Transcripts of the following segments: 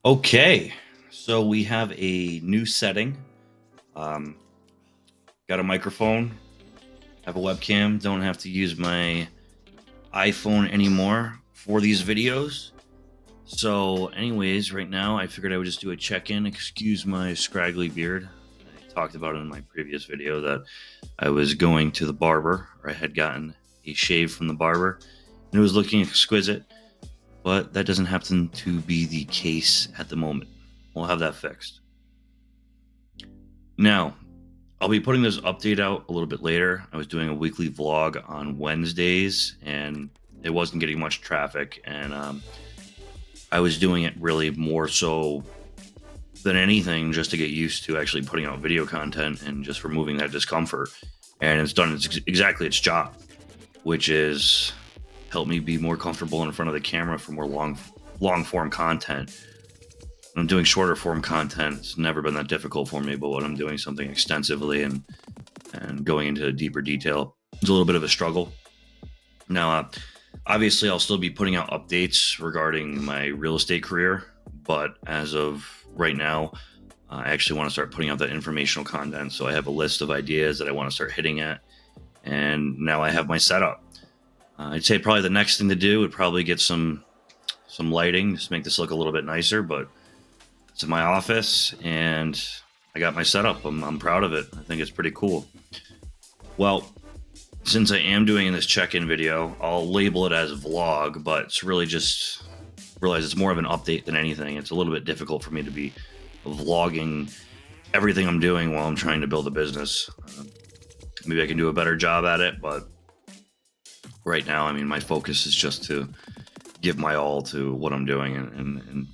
Okay, so we have a new setting. Um, got a microphone, have a webcam. Don't have to use my iPhone anymore for these videos. So, anyways, right now I figured I would just do a check-in. Excuse my scraggly beard. I talked about it in my previous video that I was going to the barber, or I had gotten a shave from the barber, and it was looking exquisite. But that doesn't happen to be the case at the moment. We'll have that fixed. Now, I'll be putting this update out a little bit later. I was doing a weekly vlog on Wednesdays and it wasn't getting much traffic. And I was doing it really more so than anything just to get used to actually putting out video content and just removing that discomfort. And it's done exactly its job, which is help me be more comfortable in front of the camera for more long form content. When I'm doing shorter form content, it's never been that difficult for me, but when I'm doing something extensively and going into deeper detail, it's a little bit of a struggle. Now, obviously, I'll still be putting out updates regarding my real estate career, but as of right now, I actually want to start putting out that informational content. So I have a list of ideas that I want to start hitting at, and now I have my setup. I'd say probably the next thing to do would probably get some lighting, just make this look a little bit nicer, but it's in my office and I got my setup. I'm proud of it. I think it's pretty cool. Well, since I am doing this check-in video, I'll label it as vlog, but it's really just realize it's more of an update than anything. It's a little bit difficult for me to be vlogging everything I'm doing while I'm trying to build a business. Maybe I can do a better job at it, but right now, I mean, my focus is just to give my all to what I'm doing and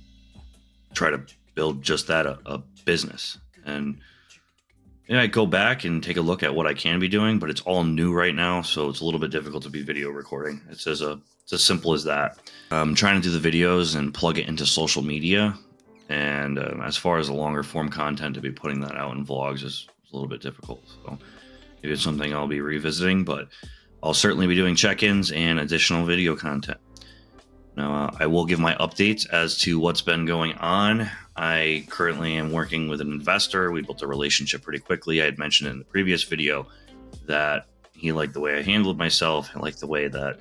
try to build just that, a business. And I go back and take a look at what I can be doing, but it's all new right now, so it's a little bit difficult to be video recording. It's as simple as that. I'm trying to do the videos and plug it into social media, and as far as the longer form content, to be putting that out in vlogs is a little bit difficult. So maybe it's something I'll be revisiting, but I'll certainly be doing check-ins and additional video content. Now, I will give my updates as to what's been going on. I currently am working with an investor. We built a relationship pretty quickly. I had mentioned in the previous video that he liked the way I handled myself. He liked the way that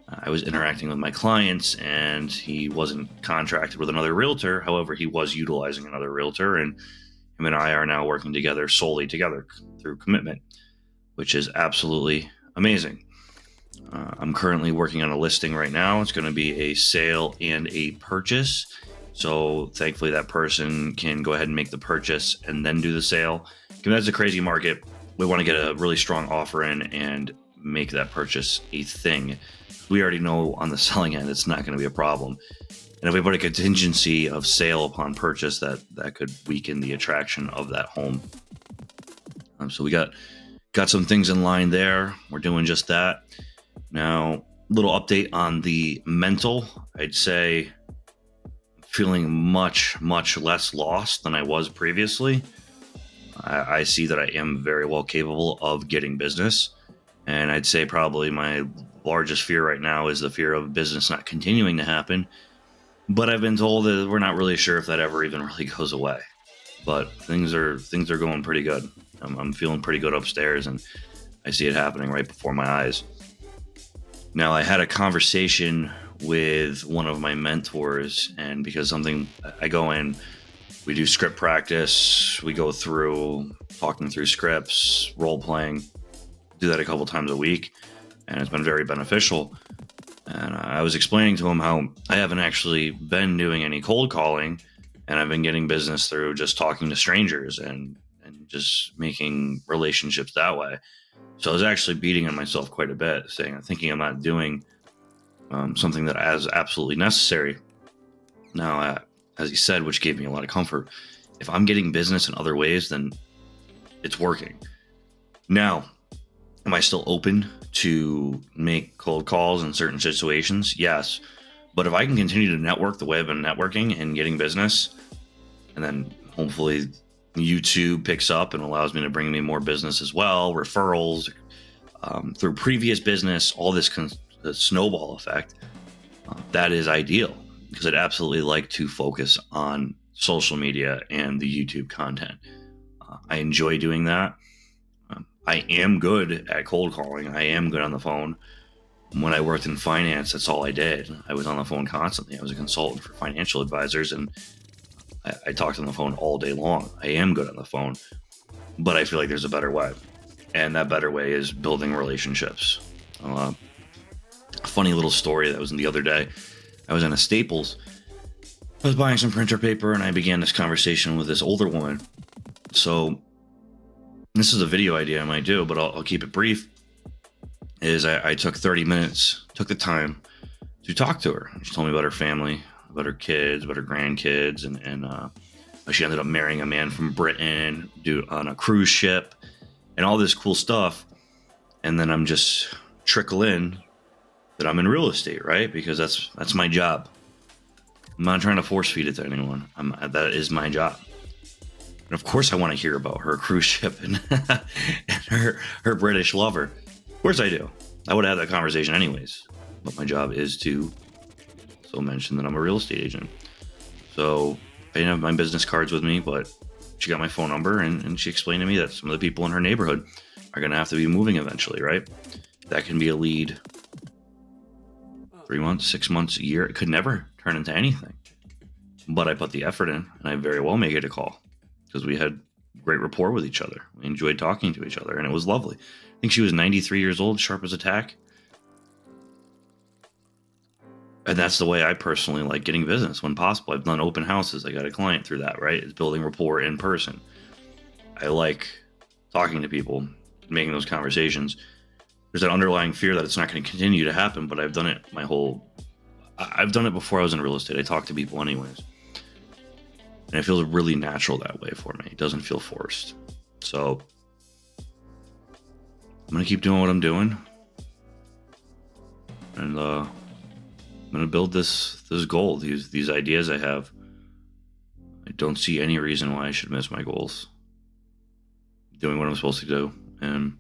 I was interacting with my clients, and he wasn't contracted with another realtor. However, he was utilizing another realtor, and him and I are now working together solely together through commitment, which is absolutely amazing. I'm currently working on a listing right now. It's going to be a sale and a purchase. So thankfully that person can go ahead and make the purchase and then do the sale. Because that's a crazy market. We want to get a really strong offer in and make that purchase a thing. We already know on the selling end, it's not going to be a problem. And if we put a contingency of sale upon purchase, that could weaken the attraction of that home. So we got some things in line there. We're doing just that. Now, little update on the mental. I'd say feeling much, much less lost than I was previously. I see that I am very well capable of getting business. And I'd say probably my largest fear right now is the fear of business not continuing to happen. But I've been told that we're not really sure if that ever even really goes away. But things are going pretty good. I'm feeling pretty good upstairs, and I see it happening right before my eyes. Now, I had a conversation with one of my mentors, and because I go in, we do script practice, we go through talking through scripts, role playing, do that a couple times a week, and it's been very beneficial. And I was explaining to him how I haven't actually been doing any cold calling, and I've been getting business through just talking to strangers and just making relationships that way. So I was actually beating on myself quite a bit, thinking I'm not doing something that is absolutely necessary. Now, as he said, which gave me a lot of comfort, if I'm getting business in other ways, then it's working. Now, am I still open to make cold calls in certain situations? Yes. But if I can continue to network the way I've been networking and getting business, and then hopefully YouTube picks up and allows me to bring me more business as well, referrals through previous business, all this snowball effect, that is ideal. because I'd absolutely like to focus on social media and the YouTube content. I enjoy doing that. I am good at cold calling. I am good on the phone. When I worked in finance, that's all I did. I was on the phone constantly. I was a consultant for financial advisors, and I talked on the phone all day long. I am good on the phone, but I feel like there's a better way. And that better way is building relationships. A funny little story that was in the other day. I was in a Staples. I was buying some printer paper, and I began this conversation with this older woman. So this is a video idea I might do, but I'll keep it brief. I took 30 minutes, took the time to talk to her. She told me about her family, about her kids, about her grandkids, and she ended up marrying a man from Britain on a cruise ship and all this cool stuff. And then I'm just trickle in that I'm in real estate, right? Because that's my job. I'm not trying to force feed it to anyone. That is my job. And of course I want to hear about her cruise ship and, and her British lover. Of course I do. I would have that conversation anyways. But my job is to also mention that I'm a real estate agent. So I didn't have my business cards with me, but she got my phone number, and she explained to me that some of the people in her neighborhood are going to have to be moving eventually, right? That can be a lead 3 months, 6 months, a year. It could never turn into anything. But I put the effort in, and I very well may get a call because we had great rapport with each other. We enjoyed talking to each other, and it was lovely. I think she was 93 years old, sharp as a tack. And that's the way I personally like getting business when possible. I've done open houses. I got a client through that, right? It's building rapport in person. I like talking to people, making those conversations. There's that underlying fear that it's not going to continue to happen, but I've done it I've done it before I was in real estate. I talk to people anyways. And it feels really natural that way for me. It doesn't feel forced. So I'm going to keep doing what I'm doing. And I'm going to build this goal, these ideas I have. I don't see any reason why I should miss my goals. Doing what I'm supposed to do. And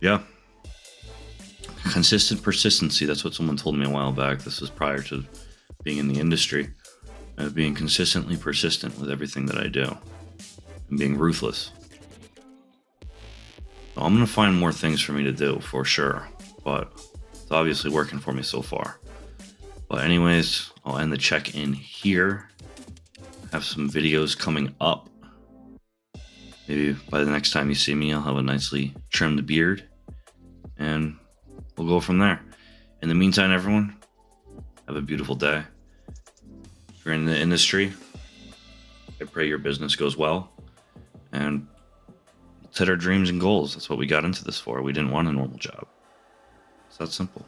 yeah. Consistent persistency. That's what someone told me a while back. This was prior to being in the industry. Of being consistently persistent with everything that I do. And being ruthless. So I'm going to find more things for me to do, for sure. But it's obviously working for me so far. But anyways, I'll end the check-in here. I have some videos coming up. Maybe by the next time you see me, I'll have a nicely trimmed beard. And we'll go from there. In the meantime, everyone, have a beautiful day. If you're in the industry, I pray your business goes well. And let's hit our dreams and goals. That's what we got into this for. We didn't want a normal job. It's that simple.